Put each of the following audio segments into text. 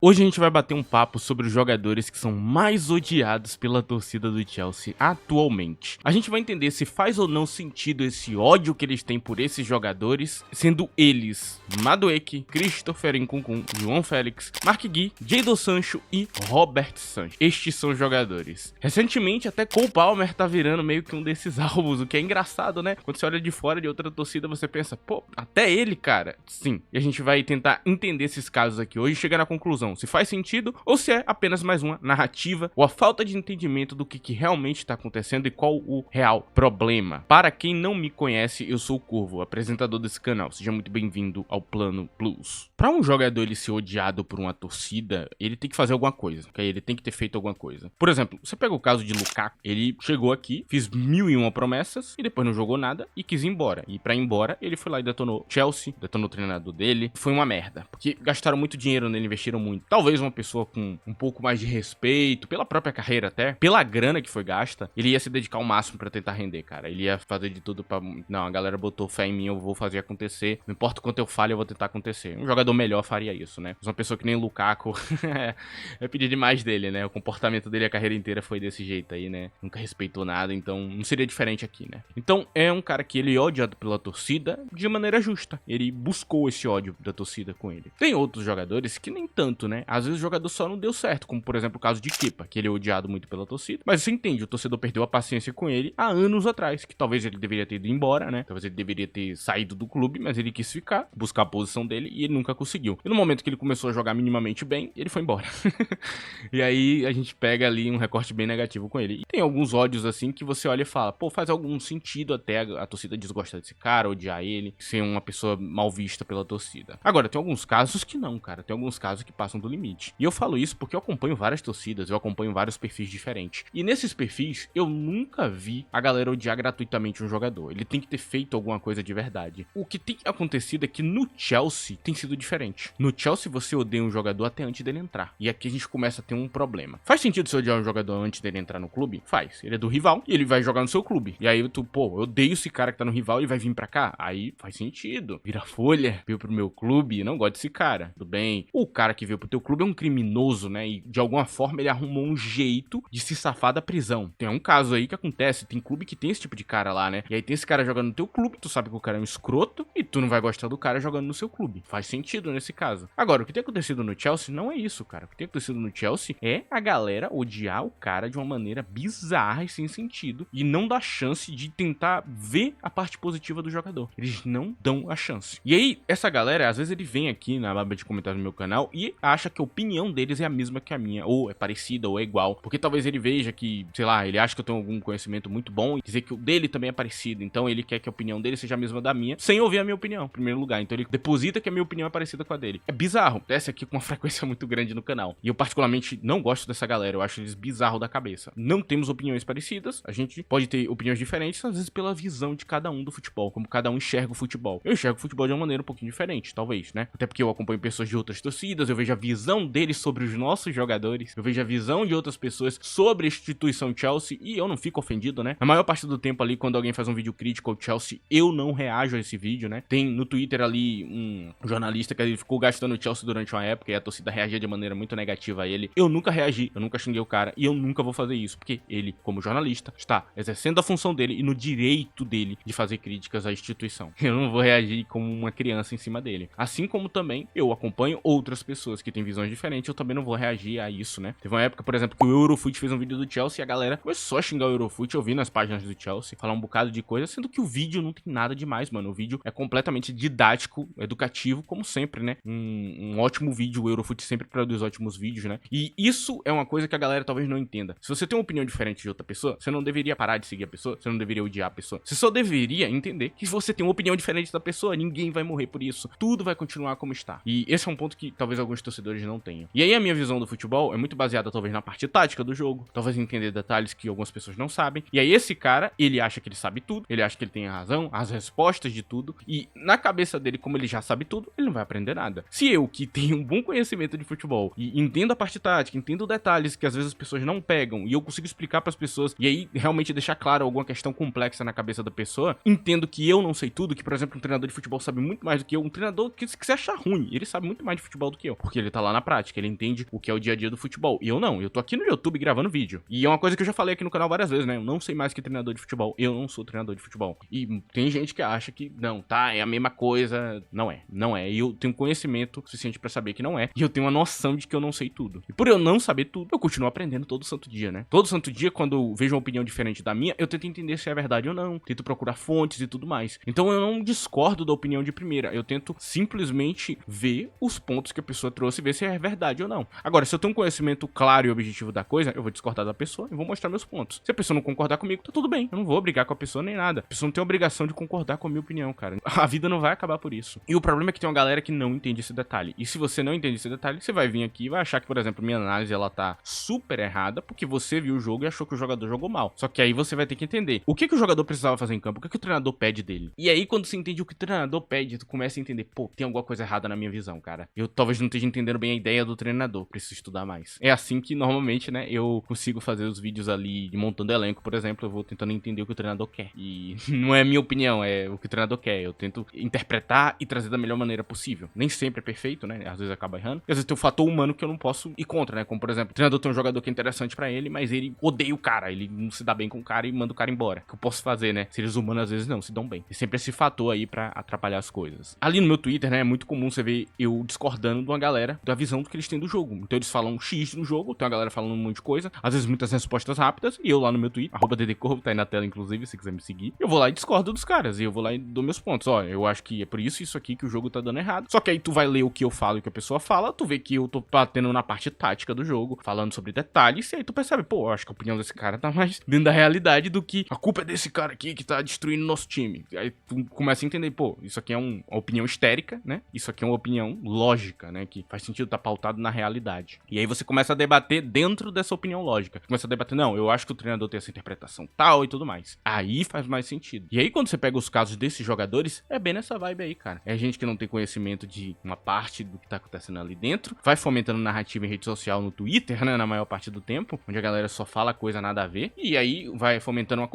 Hoje a gente vai bater um papo sobre os jogadores que são mais odiados pela torcida do Chelsea atualmente. A gente vai entender se faz ou não sentido esse ódio que eles têm por esses jogadores, sendo eles Madueke, Christopher Nkunku, João Félix, Mark Gui, Jadon Sancho e Robert Sanchez. Estes são os jogadores. Recentemente até Cole Palmer tá virando meio que um desses alvos, o que é engraçado, né? Quando você olha de fora de outra torcida você pensa, pô, até ele, cara. Sim, e a gente vai tentar entender esses casos aqui hoje e chegar na conclusão se faz sentido ou se é apenas mais uma narrativa ou a falta de entendimento do que realmente está acontecendo e qual o real problema. Para quem não me conhece, eu sou o Corvo, apresentador desse canal. Seja muito bem-vindo ao Plano Plus. Para um jogador ele ser odiado por uma torcida, ele tem que fazer alguma coisa, ok? Ele tem que ter feito alguma coisa. Por exemplo, você pega o caso de Lukaku, ele chegou aqui, fez 1001 promessas e depois não jogou nada e quis ir embora. E para ir embora, ele foi lá e detonou Chelsea, detonou o treinador dele. Foi uma merda, porque gastaram muito dinheiro nele, investiram muito. Talvez uma pessoa com um pouco mais de respeito, pela própria carreira até, pela grana que foi gasta, ele ia se dedicar ao máximo pra tentar render, cara. Ele ia fazer de tudo pra... Não, a galera botou fé em mim, eu vou fazer acontecer. Não importa o quanto eu falho, eu vou tentar acontecer. Um jogador melhor faria isso, né? Mas uma pessoa que nem o Lukaku, é pedir demais dele, né? O comportamento dele a carreira inteira foi desse jeito aí, né? Nunca respeitou nada, então não seria diferente aqui, né? Então é um cara que ele é odiado pela torcida de maneira justa. Ele buscou esse ódio da torcida com ele. Tem outros jogadores que nem tanto, né? Às vezes o jogador só não deu certo, como por exemplo o caso de Kepa, que ele é odiado muito pela torcida. Mas você entende, o torcedor perdeu a paciência com ele há anos atrás, que talvez ele deveria ter ido embora, né? Talvez ele deveria ter saído do clube, mas ele quis ficar, buscar a posição dele e ele nunca conseguiu. E no momento que ele começou a jogar minimamente bem, ele foi embora. E aí a gente pega ali um recorte bem negativo com ele. E tem alguns ódios assim que você olha e fala, pô, faz algum sentido até a torcida desgostar desse cara, odiar ele, ser uma pessoa mal vista pela torcida. Agora, tem alguns casos que não, cara. Tem alguns casos que passam do limite. E eu falo isso porque eu acompanho várias torcidas, eu acompanho vários perfis diferentes. E nesses perfis, eu nunca vi a galera odiar gratuitamente um jogador. Ele tem que ter feito alguma coisa de verdade. O que tem acontecido é que no Chelsea tem sido diferente. No Chelsea você odeia um jogador até antes dele entrar. E aqui a gente começa a ter um problema. Faz sentido você odiar um jogador antes dele entrar no clube? Faz. Ele é do rival e ele vai jogar no seu clube. E aí tu, pô, eu odeio esse cara que tá no rival e vai vir pra cá? Aí faz sentido. Vira folha, veio pro meu clube, não gosto desse cara. Tudo bem. O cara que veio pro teu clube é um criminoso, né? E de alguma forma ele arrumou um jeito de se safar da prisão. Tem um caso aí que acontece, tem clube que tem esse tipo de cara lá, né? E aí tem esse cara jogando no teu clube, tu sabe que o cara é um escroto e tu não vai gostar do cara jogando no seu clube. Faz sentido nesse caso. Agora, o que tem acontecido no Chelsea não é isso, cara. O que tem acontecido no Chelsea é a galera odiar o cara de uma maneira bizarra e sem sentido e não dar chance de tentar ver a parte positiva do jogador. Eles não dão a chance. E aí, essa galera, às vezes ele vem aqui na aba de comentários do meu canal e acha que a opinião deles é a mesma que a minha, ou é parecida, ou é igual. Porque talvez ele veja que, sei lá, ele acha que eu tenho algum conhecimento muito bom e dizer que o dele também é parecido. Então ele quer que a opinião dele seja a mesma da minha, sem ouvir a minha opinião, em primeiro lugar. Então ele deposita que a minha opinião é parecida com a dele. É bizarro. Acontece aqui com uma frequência muito grande no canal. E eu particularmente não gosto dessa galera. Eu acho eles bizarros da cabeça. Não temos opiniões parecidas. A gente pode ter opiniões diferentes, às vezes pela visão de cada um do futebol. Como cada um enxerga o futebol. Eu enxergo o futebol de uma maneira um pouquinho diferente, talvez, né? Até porque eu acompanho pessoas de outras torcidas. Eu vejo a visão deles sobre os nossos jogadores. Eu vejo a visão de outras pessoas sobre a instituição Chelsea. E eu não fico ofendido, né? A maior parte do tempo ali, quando alguém faz um vídeo crítico ao Chelsea, eu não reajo a esse vídeo, né? Tem no Twitter ali um jornalista que ele ficou gastando o Chelsea durante uma época e a torcida reagia de maneira muito negativa a ele. Eu nunca reagi, eu nunca xinguei o cara e eu nunca vou fazer isso, porque ele, como jornalista, está exercendo a função dele e no direito dele de fazer críticas à instituição. Eu não vou reagir como uma criança em cima dele. Assim como também eu acompanho outras pessoas que têm visões diferentes, eu também não vou reagir a isso, né? Teve uma época, por exemplo, que o Eurofoot fez um vídeo do Chelsea e a galera começou a xingar o Eurofoot, eu vi nas páginas do Chelsea, falar um bocado de coisa, sendo que o vídeo não tem nada demais, mano. O vídeo é completamente didático, educativo, como sempre, né? Um ótimo vídeo, o Eurofoot sempre produz ótimos vídeos, né? E isso é uma coisa que a galera talvez não entenda. Se você tem uma opinião diferente de outra pessoa, você não deveria parar de seguir a pessoa, você não deveria odiar a pessoa. Você só deveria entender que se você tem uma opinião diferente da pessoa, ninguém vai morrer por isso. Tudo vai continuar como está. E esse é um ponto que talvez alguns torcedores não tenham. E aí a minha visão do futebol é muito baseada talvez na parte tática do jogo, talvez entender detalhes que algumas pessoas não sabem. E aí esse cara, ele acha que ele sabe tudo, ele acha que ele tem a razão, as respostas de tudo, e na cabeça dele, como ele já sabe tudo, ele não vai aprender nada. Se eu, que tenho um bom conhecimento de futebol e entendo a parte tática, entendo detalhes que às vezes as pessoas não pegam e eu consigo explicar para as pessoas e aí realmente deixar claro alguma questão complexa na cabeça da pessoa, entendo que eu não sei tudo, que por exemplo um treinador de futebol sabe muito mais do que eu, um treinador que se acha ruim, ele sabe muito mais de futebol do que eu, porque ele ele tá lá na prática, ele entende o que é o dia a dia do futebol. E eu não, eu tô aqui no YouTube gravando vídeo. E é uma coisa que eu já falei aqui no canal várias vezes, né? Eu não sei mais que treinador de futebol. Eu não sou treinador de futebol. E tem gente que acha que, não, tá, é a mesma coisa. Não é, não é. E eu tenho conhecimento suficiente pra saber que não é. E eu tenho uma noção de que eu não sei tudo. E por eu não saber tudo, eu continuo aprendendo todo santo dia, né? Todo santo dia, quando eu vejo uma opinião diferente da minha, eu tento entender se é verdade ou não. Tento procurar fontes e tudo mais. Então eu não discordo da opinião de primeira. Eu tento simplesmente ver os pontos que a pessoa trouxe e ver se é verdade ou não. Agora, se eu tenho um conhecimento claro e objetivo da coisa, eu vou discordar da pessoa e vou mostrar meus pontos. Se a pessoa não concordar comigo, tá tudo bem. Eu não vou brigar com a pessoa nem nada. A pessoa não tem obrigação de concordar com a minha opinião, cara. A vida não vai acabar por isso. E o problema é que tem uma galera que não entende esse detalhe. E se você não entende esse detalhe, você vai vir aqui e vai achar que, por exemplo, minha análise ela tá super errada porque você viu o jogo e achou que o jogador jogou mal. Só que aí você vai ter que entender o que o jogador precisava fazer em campo, o que o treinador pede dele. E aí, quando você entende o que o treinador pede, tu começa a entender, pô, tem alguma coisa errada na minha visão, cara. Eu talvez não esteja entendendo bem a ideia do treinador, preciso estudar mais. É assim que, normalmente, né, eu consigo fazer os vídeos ali de montando elenco, por exemplo, eu vou tentando entender o que o treinador quer. E não é a minha opinião, é o que o treinador quer. Eu tento interpretar e trazer da melhor maneira possível. Nem sempre é perfeito, né, às vezes acaba errando. E às vezes tem o fator humano que eu não posso ir contra, né, como, por exemplo, o treinador tem um jogador que é interessante pra ele, mas ele odeia o cara, ele não se dá bem com o cara e manda o cara embora. O que eu posso fazer, né? Seres humanos às vezes não se dão bem. Tem sempre esse fator aí pra atrapalhar as coisas. Ali no meu Twitter, né, é muito comum você ver eu discordando de uma galera da visão do que eles têm do jogo. Então eles falam X no jogo, tem uma galera falando um monte de coisa, às vezes muitas respostas rápidas, e eu lá no meu Twitter, @ddcorvo, tá aí na tela inclusive, se quiser me seguir, eu vou lá e discordo dos caras, e eu vou lá e dou meus pontos. Ó, eu acho que é por isso aqui que o jogo tá dando errado. Só que aí tu vai ler o que eu falo e o que a pessoa fala, tu vê que eu tô batendo na parte tática do jogo, falando sobre detalhes, e aí tu percebe, pô, eu acho que a opinião desse cara tá mais dentro da realidade do que a culpa é desse cara aqui que tá destruindo nosso time. E aí tu começa a entender, pô, isso aqui é uma opinião histérica, né? Isso aqui é uma opinião lógica, né? Que faz sentido, tá pautado na realidade. E aí você começa a debater dentro dessa opinião lógica. Começa a debater, não, eu acho que o treinador tem essa interpretação tal e tudo mais. Aí faz mais sentido. E aí quando você pega os casos desses jogadores, é bem nessa vibe aí, cara. É gente que não tem conhecimento de uma parte do que tá acontecendo ali dentro, vai fomentando narrativa em rede social no Twitter, né? Na maior parte do tempo, onde a galera só fala coisa nada a ver. E aí vai fomentando uma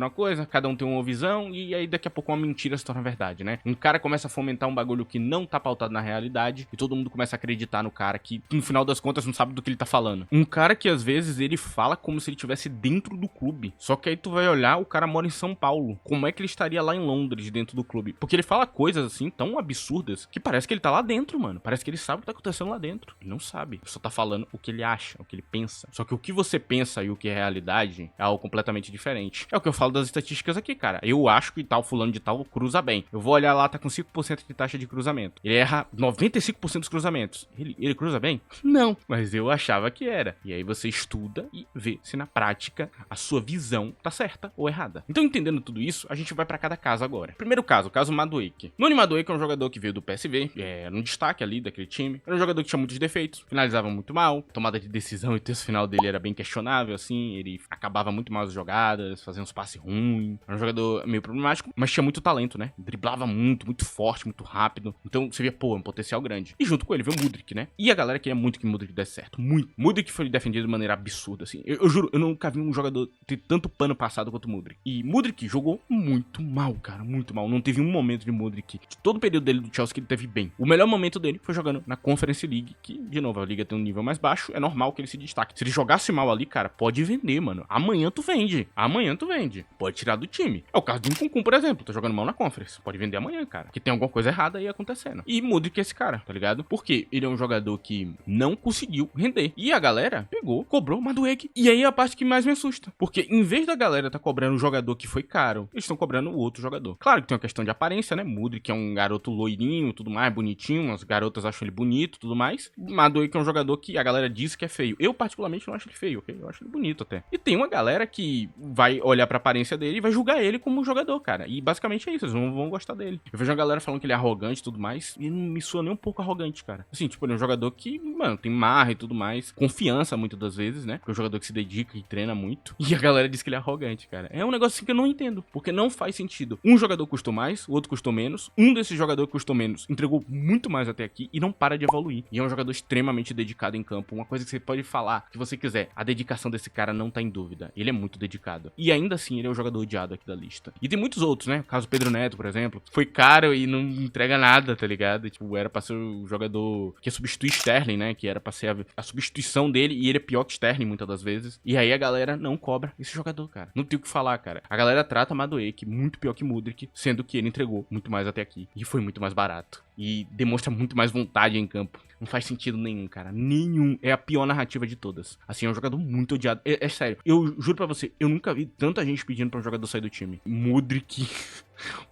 coisa, cada um tem uma visão, e aí daqui a pouco uma mentira se torna verdade, né? Um cara começa a fomentar um bagulho que não tá pautado na realidade, e todo mundo começa a acreditar no cara que, no final das contas, não sabe do que ele tá falando. Um cara que, às vezes, ele fala como se ele estivesse dentro do clube. Só que aí tu vai olhar, o cara mora em São Paulo. Como é que ele estaria lá em Londres, dentro do clube? Porque ele fala coisas, assim, tão absurdas, que parece que ele tá lá dentro, mano. Parece que ele sabe o que tá acontecendo lá dentro. Ele não sabe. Ele só tá falando o que ele acha, o que ele pensa. Só que o que você pensa e o que é realidade é algo completamente diferente. É o que eu falo das estatísticas aqui, cara. Eu acho que tal fulano de tal cruza bem. Eu vou olhar lá, tá com 5% de taxa de cruzamento. Ele erra 95% dos cruzamentos. Ele cruza bem? Não. Mas eu achava que era. E aí você estuda e vê se na prática a sua visão tá certa ou errada. Então, entendendo tudo isso, a gente vai pra cada caso agora. Primeiro caso, o caso Madueke. Noni Madueke é um jogador que veio do PSV, era um destaque ali daquele time. Era um jogador que tinha muitos defeitos, finalizava muito mal, tomada de decisão e o texto final dele era bem questionável, assim, ele acabava muito mal as jogadas, fazia uns passes ruins. Era um jogador meio problemático, mas tinha muito talento, né? Driblava muito, muito forte, muito rápido. Então você via, pô, um potencial grande. E junto com ele veio o Mudryk, né? E a galera queria muito que o Mudryk desse certo. Muito. Mudryk foi defendido de maneira absurda, assim. Eu juro, eu nunca vi um jogador ter tanto pano passado quanto o Mudryk. E Mudryk jogou muito mal, cara. Muito mal. Não teve um momento de Mudryk, de todo o período dele do Chelsea, que ele teve bem. O melhor momento dele foi jogando na Conference League, que, de novo, a liga tem um nível mais baixo. É normal que ele se destaque. Se ele jogasse mal ali, cara, pode vender, mano. Amanhã tu vende. Amanhã tu vende. Pode tirar do time. É o caso de Nkunku, por exemplo. Tá jogando mal na Conference. Pode vender amanhã, cara. Que tem alguma coisa errada aí acontecendo. E Mudryk é esse cara, tá ligado? Porque ele é um jogador que não conseguiu render. E a galera pegou, cobrou Madueke. E aí é a parte que mais me assusta. Porque em vez da galera tá cobrando o jogador que foi caro, eles estão cobrando o outro jogador. Claro que tem uma questão de aparência, né? Mudryk é um garoto loirinho, tudo mais, bonitinho. As garotas acham ele bonito, tudo mais. Madueke é um jogador que a galera diz que é feio. Eu, particularmente, não acho ele feio, ok? Eu acho ele bonito até. E tem uma galera que vai olhar pra aparência dele e vai julgar ele como um jogador, cara. E basicamente é isso, eles não vão gostar dele. Eu vejo a galera falando que ele é arrogante e tudo mais, e não me soa nem um pouco arrogante, cara. Assim, tipo, ele é um jogador que, mano, tem marra e tudo mais. Confiança, muitas das vezes, né? Porque é um jogador que se dedica e treina muito. E a galera diz que ele é arrogante, cara. É um negócio assim que eu não entendo. Porque não faz sentido. Um jogador custou mais, o outro custou menos. Um desses jogadores que custou menos entregou muito mais até aqui e não para de evoluir. E é um jogador extremamente dedicado em campo. Uma coisa que você pode falar, que você quiser. A dedicação desse cara não tá em dúvida. Ele é muito dedicado. E ainda assim, ele é o jogador odiado aqui da lista. E tem muitos outros, né? O caso Pedro Neto, por exemplo. Foi caro e não entrega nada, tá ligado? Tipo, era pra ser o jogador que é substituir Sterling, né? Que era pra ser a substituição dele, e ele é pior que Sterling muitas das vezes. E aí a galera não cobra esse jogador, cara. Não tem o que falar, cara. A galera trata Madueke muito pior que Mudryk, sendo que ele entregou muito mais até aqui. E foi muito mais barato. E demonstra muito mais vontade em campo. Não faz sentido nenhum, cara. Nenhum. É a pior narrativa de todas. Assim, é um jogador muito odiado. É sério. Eu juro pra você, eu nunca vi tanta gente pedindo pra um jogador sair do time. Mudryk...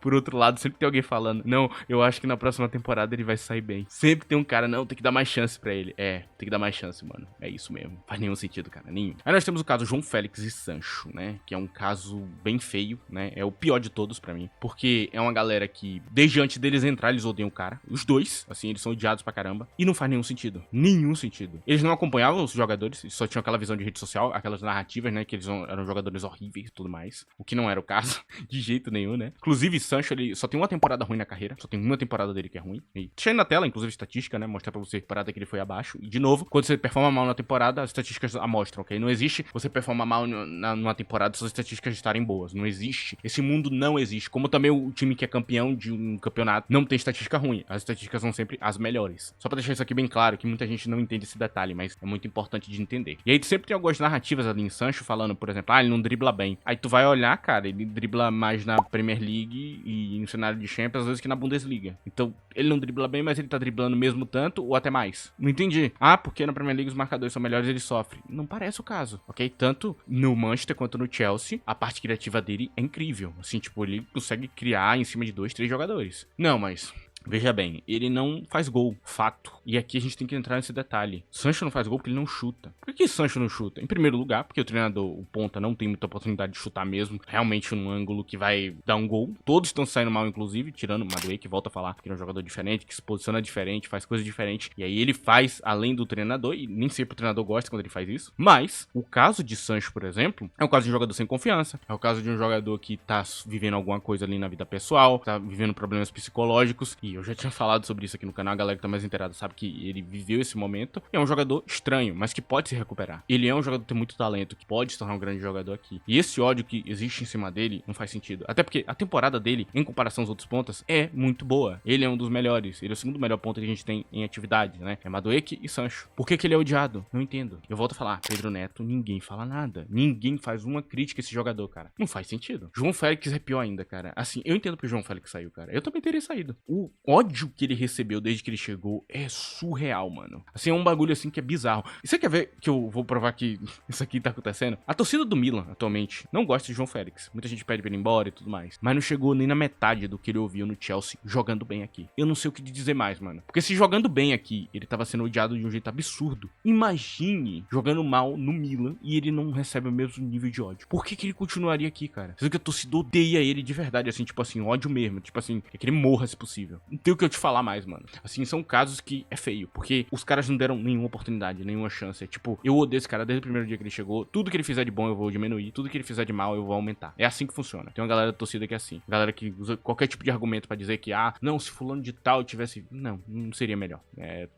Por outro lado, sempre tem alguém falando, não, eu acho que na próxima temporada ele vai sair bem. Sempre tem um cara, não, tem que dar mais chance pra ele. É, tem que dar mais chance, mano. É isso mesmo. Faz nenhum sentido, cara, nenhum. Aí nós temos o caso João Félix e Sancho, né? Que é um caso bem feio, né? É o pior de todos pra mim. Porque é uma galera que, desde antes deles entrar, eles odeiam o cara. Os dois, assim, eles são odiados pra caramba. E não faz nenhum sentido. Nenhum sentido. Eles não acompanhavam os jogadores, só tinham aquela visão de rede social, aquelas narrativas, né? Que eles eram jogadores horríveis e tudo mais. O que não era o caso, de jeito nenhum, né? Inclusive, Sancho, ele só tem uma temporada ruim na carreira. Só tem uma temporada dele que é ruim. E deixa aí na tela, inclusive, estatística, né? Mostrar pra você a temporada que ele foi abaixo. E, de novo, quando você performa mal na temporada, as estatísticas amostram, ok? Não existe você performa mal numa temporada se as estatísticas estarem boas. Não existe. Esse mundo não existe. Como também o time que é campeão de um campeonato não tem estatística ruim. As estatísticas são sempre as melhores. Só pra deixar isso aqui bem claro, que muita gente não entende esse detalhe, mas é muito importante de entender. E aí sempre tem algumas narrativas ali em Sancho falando, por exemplo, ele não dribla bem. Aí tu vai olhar, cara, ele dribla mais na Premier League e no cenário de Champions, às vezes, que na Bundesliga. Então, ele não dribla bem, mas ele tá driblando mesmo tanto ou até mais. Não entendi. Porque na Premier League os marcadores são melhores, ele sofre. Não parece o caso, ok? Tanto no Manchester quanto no Chelsea, a parte criativa dele é incrível. Assim, tipo, ele consegue criar em cima de 2, 3 jogadores. Não, mas... Veja bem, ele não faz gol, fato. E aqui a gente tem que entrar nesse detalhe. Sancho não faz gol porque ele não chuta. Por que Sancho não chuta? Em primeiro lugar, porque o treinador, o ponta, não tem muita oportunidade de chutar mesmo. Realmente num ângulo que vai dar um gol. Todos estão saindo mal, inclusive, tirando o Madueke, que volta a falar que ele é um jogador diferente, que se posiciona diferente, faz coisas diferentes. E aí ele faz além do treinador, e nem sempre o treinador gosta quando ele faz isso. Mas, o caso de Sancho, por exemplo, é o caso de um jogador sem confiança. É o caso de um jogador que tá vivendo alguma coisa ali na vida pessoal, tá vivendo problemas psicológicos. E eu já tinha falado sobre isso aqui no canal, a galera que tá mais inteirada sabe que ele viveu esse momento. E é um jogador estranho, mas que pode se recuperar. Ele é um jogador que tem muito talento, que pode se tornar um grande jogador aqui. E esse ódio que existe em cima dele não faz sentido. Até porque a temporada dele, em comparação aos outros pontas, é muito boa. Ele é um dos melhores. Ele é o segundo melhor ponta que a gente tem em atividade, né? É Madueke e Sancho. Por que ele é odiado? Não entendo. Eu volto a falar, Pedro Neto, ninguém fala nada. Ninguém faz uma crítica a esse jogador, cara. Não faz sentido. João Félix é pior ainda, cara. Assim, eu entendo que o João Félix saiu, cara. Eu também teria saído. O ódio que ele recebeu desde que ele chegou é surreal, mano. Assim, é um bagulho assim que é bizarro. E você quer ver que eu vou provar que isso aqui tá acontecendo? A torcida do Milan, atualmente, não gosta de João Félix. Muita gente pede pra ele ir embora e tudo mais. Mas não chegou nem na metade do que ele ouviu no Chelsea jogando bem aqui. Eu não sei o que dizer mais, mano. Porque se jogando bem aqui, ele tava sendo odiado de um jeito absurdo. Imagine jogando mal no Milan e ele não recebe o mesmo nível de ódio. Por que ele continuaria aqui, cara? Sendo que a torcida odeia ele de verdade, assim, tipo assim, ódio mesmo. Tipo assim, é que ele morra se possível. Não tem o que eu te falar mais, mano. Assim, são casos que é feio, porque os caras não deram nenhuma oportunidade, nenhuma chance. É tipo, eu odeio esse cara desde o primeiro dia que ele chegou. Tudo que ele fizer de bom eu vou diminuir, tudo que ele fizer de mal eu vou aumentar. É assim que funciona. Tem uma galera da torcida que é assim. Galera que usa qualquer tipo de argumento pra dizer que, não, se fulano de tal tivesse... Não seria melhor.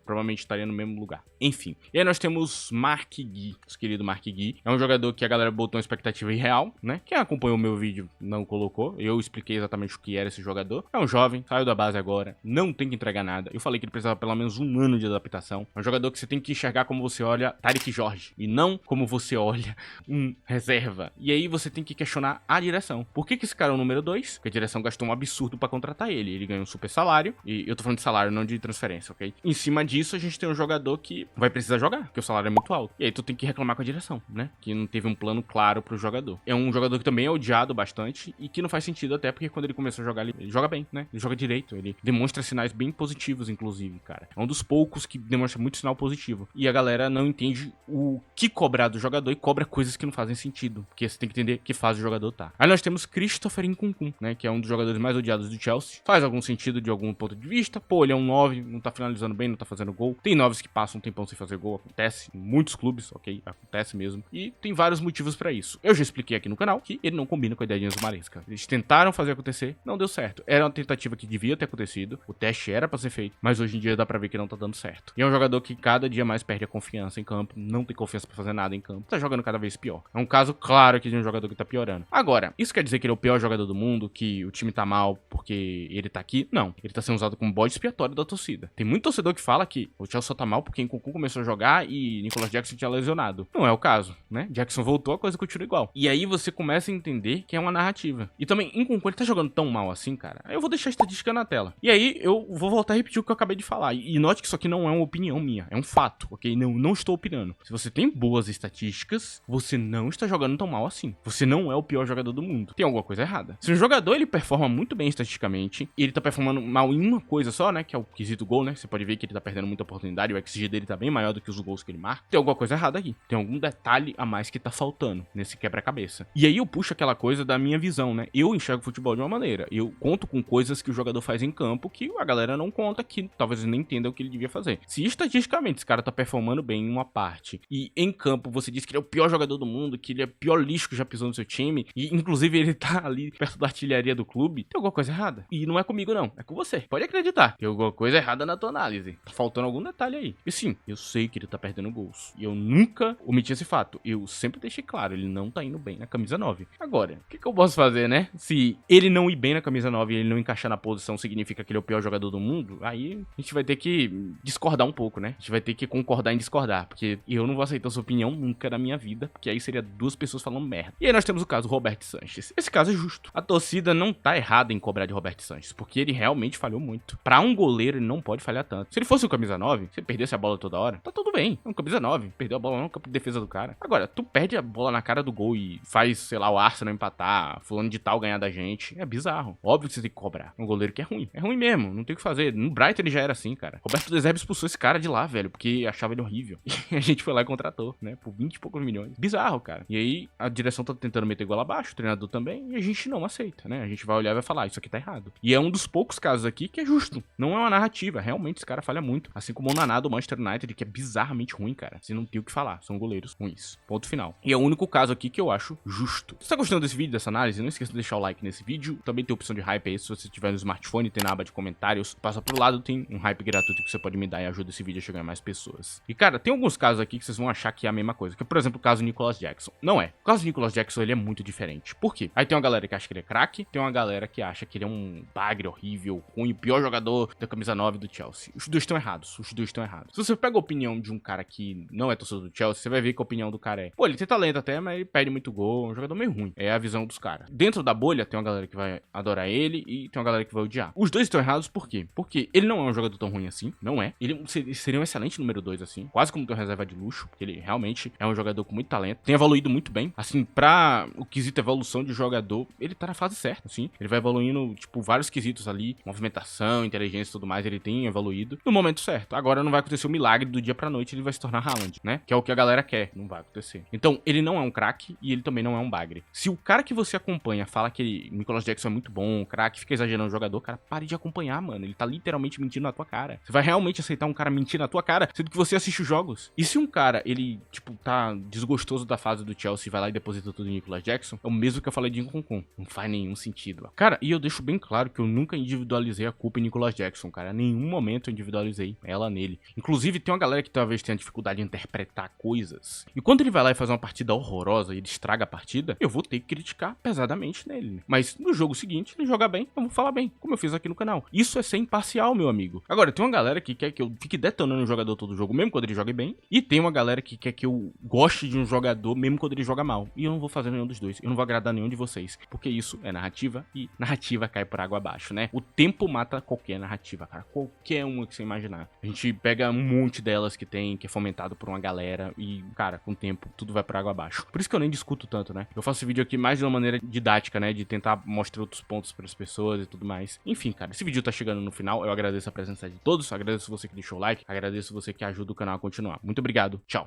Provavelmente estaria no mesmo lugar. Enfim. E aí nós temos Mark Gui, nosso querido Mark Gui. É um jogador que a galera botou uma expectativa irreal, né? Quem acompanhou o meu vídeo não colocou. Eu expliquei exatamente o que era esse jogador. É um jovem, saiu da base agora, não tem que entregar nada. Eu falei que ele precisava pelo menos um ano de adaptação. É um jogador que você tem que enxergar como você olha Tariq Jorge, e não como você olha um reserva. E aí você tem que questionar a direção. Por que esse cara é o número 2? Porque a direção gastou um absurdo pra contratar ele. Ele ganhou um super salário, e eu tô falando de salário, não de transferência, ok? Em cima disso, a gente tem um jogador que vai precisar jogar, porque o salário é muito alto. E aí tu tem que reclamar com a direção, né? Que não teve um plano claro pro jogador. É um jogador que também é odiado bastante, e que não faz sentido até porque quando ele começou a jogar, ele joga bem, né? Ele joga direito, ele demonstra sinais bem positivos, inclusive, cara. É um dos poucos que demonstra muito sinal positivo. E a galera não entende o que cobrar do jogador e cobra coisas que não fazem sentido. Porque você tem que entender que fase o jogador tá. Aí nós temos Christopher Nkunku, né? Que é um dos jogadores mais odiados do Chelsea. Faz algum sentido de algum ponto de vista. Pô, ele é um 9, não tá finalizando bem, não tá fazendo gol. Tem 9s que passam um tempão sem fazer gol. Acontece em muitos clubes, ok? Acontece mesmo. E tem vários motivos pra isso. Eu já expliquei aqui no canal que ele não combina com a ideia de Enzo Maresca. Eles tentaram fazer acontecer, não deu certo. Era uma tentativa que devia ter acontecido. fazido, o teste era pra ser feito, mas hoje em dia dá pra ver que não tá dando certo. E é um jogador que cada dia mais perde a confiança em campo, não tem confiança pra fazer nada em campo, tá jogando cada vez pior. É um caso claro aqui de um jogador que tá piorando. Agora, isso quer dizer que ele é o pior jogador do mundo, que o time tá mal porque ele tá aqui? Não. Ele tá sendo usado como bode expiatório da torcida. Tem muito torcedor que fala que o Chelsea só tá mal porque Nkunku começou a jogar e Nicolas Jackson tinha lesionado. Não é o caso, né? Jackson voltou, a coisa continua igual. E aí você começa a entender que é uma narrativa. E também, Nkunku, ele tá jogando tão mal assim, cara. Aí eu vou deixar a estatística na tela. E aí eu vou voltar a repetir o que eu acabei de falar. E note que isso aqui não é uma opinião minha, é um fato, ok? Não estou opinando. Se você tem boas estatísticas, você não está jogando tão mal assim. Você não é o pior jogador do mundo. Tem alguma coisa errada. Se um jogador ele performa muito bem estatisticamente, e ele tá performando mal em uma coisa só, né? Que é o quesito gol, né? Você pode ver que ele tá perdendo muita oportunidade, o XG dele tá bem maior do que os gols que ele marca. Tem alguma coisa errada aqui. Tem algum detalhe a mais que tá faltando nesse quebra-cabeça. E aí eu puxo aquela coisa da minha visão, né? Eu enxergo futebol de uma maneira. Eu conto com coisas que o jogador faz em campo que a galera não conta, que talvez nem entenda o que ele devia fazer. Se estatisticamente esse cara tá performando bem em uma parte, e em campo você diz que ele é o pior jogador do mundo, que ele é o pior lixo que já pisou no seu time, e inclusive ele tá ali perto da artilharia do clube, tem alguma coisa errada. E não é comigo não, é com você. Pode acreditar. Tem alguma coisa errada na tua análise. Tá faltando algum detalhe aí. E sim, eu sei que ele tá perdendo gols. E eu nunca omiti esse fato. Eu sempre deixei claro, ele não tá indo bem na camisa 9. Agora, o que eu posso fazer, né? Se ele não ir bem na camisa 9 e ele não encaixar na posição, significa que ele é o pior jogador do mundo, aí a gente vai ter que discordar um pouco, né? A gente vai ter que concordar em discordar, porque eu não vou aceitar sua opinião nunca na minha vida, porque aí seria duas pessoas falando merda. E aí nós temos o caso Roberto Sanches. Esse caso é justo. A torcida não tá errada em cobrar de Roberto Sanches, porque ele realmente falhou muito. Pra um goleiro, ele não pode falhar tanto. Se ele fosse o camisa 9, se ele perdesse a bola toda hora, tá tudo bem. É um camisa 9, perdeu a bola não, campo de defesa do cara. Agora, tu perde a bola na cara do gol e faz, sei lá, o Arsenal empatar, fulano de tal ganhar da gente. É bizarro. Óbvio que você tem que cobrar. É um goleiro que é ruim. É ruim mesmo, não tem o que fazer. No Brighton ele já era assim, cara. Roberto De Zerbi expulsou esse cara de lá, velho, porque achava ele horrível. E a gente foi lá e contratou, né, por 20 e poucos milhões. Bizarro, cara. E aí a direção tá tentando meter igual abaixo, o treinador também, e a gente não aceita, né? A gente vai olhar e vai falar, isso aqui tá errado. E é um dos poucos casos aqui que é justo. Não é uma narrativa. Realmente esse cara falha muito. Assim como o Naná do Manchester United, que é bizarramente ruim, cara. Você não tem o que falar. São goleiros ruins. Ponto final. E é o único caso aqui que eu acho justo. Se você tá gostando desse vídeo, dessa análise, não esqueça de deixar o like nesse vídeo. Também tem a opção de hype aí. Se você tiver no smartphone, tem na aba de comentários. Passa pro lado, tem um hype gratuito que você pode me dar e ajuda esse vídeo a chegar a mais pessoas. E, cara, tem alguns casos aqui que vocês vão achar que é a mesma coisa. Que, por exemplo, o caso do Nicolas Jackson. Não é. O caso do Nicolas Jackson, ele é muito diferente. Por quê? Aí tem uma galera que acha que ele é craque, tem uma galera que acha que ele é um bagre horrível, ruim, o pior jogador da camisa 9 do Chelsea. Os dois estão errados. Os dois estão errados. Se você pega a opinião de um cara que não é torcedor do Chelsea, você vai ver que a opinião do cara é: pô, ele tem talento até, mas ele perde muito gol, é um jogador meio ruim. É a visão dos caras. Dentro da bolha, tem uma galera que vai adorar ele e tem uma galera que vai odiar. Os dois estão errados por quê? Porque ele não é um jogador tão ruim assim, não é. Ele seria um excelente número 2 assim, quase como ter uma reserva de luxo, porque ele realmente é um jogador com muito talento, tem evoluído muito bem. Assim, pra o quesito evolução de jogador, ele tá na fase certa, assim. Ele vai evoluindo, tipo, vários quesitos ali, movimentação, inteligência e tudo mais, ele tem evoluído no momento certo. Agora não vai acontecer o milagre do dia pra noite, ele vai se tornar Haaland, né? Que é o que a galera quer. Não vai acontecer. Então, ele não é um craque e ele também não é um bagre. Se o cara que você acompanha fala que o Nicolas Jackson é muito bom, craque, fica exagerando o jogador, cara, pare de acompanhar, mano. Ele tá literalmente mentindo na tua cara. Você vai realmente aceitar um cara mentir na tua cara, sendo que você assiste os jogos? E se um cara, ele, tipo, tá desgostoso da fase do Chelsea e vai lá e deposita tudo em Nicolas Jackson, é o mesmo que eu falei de Nkunku. Não faz nenhum sentido. Cara, e eu deixo bem claro que eu nunca individualizei a culpa em Nicolas Jackson, cara. Em nenhum momento eu individualizei ela nele. Inclusive, tem uma galera que talvez tenha dificuldade em interpretar coisas. E quando ele vai lá e faz uma partida horrorosa e ele estraga a partida, eu vou ter que criticar pesadamente nele. Mas no jogo seguinte, ele joga bem, eu vou falar bem, como eu fiz aqui no canal. Isso é ser imparcial, meu amigo. Agora, tem uma galera que quer que eu fique detonando o jogador todo jogo, mesmo quando ele joga bem. E tem uma galera que quer que eu goste de um jogador, mesmo quando ele joga mal. E eu não vou fazer nenhum dos dois. Eu não vou agradar nenhum de vocês. Porque isso é narrativa e narrativa cai por água abaixo, né? O tempo mata qualquer narrativa, cara. Qualquer uma que você imaginar. A gente pega um monte delas que é fomentado por uma galera e, cara, com o tempo, tudo vai por água abaixo. Por isso que eu nem discuto tanto, né? Eu faço esse vídeo aqui mais de uma maneira didática, né? De tentar mostrar outros pontos para as pessoas e tudo mais. Enfim, cara, esse vídeo tá chegando no final. Eu agradeço a presença de todos. Agradeço você que deixou o like. Agradeço você que ajuda o canal a continuar. Muito obrigado. Tchau.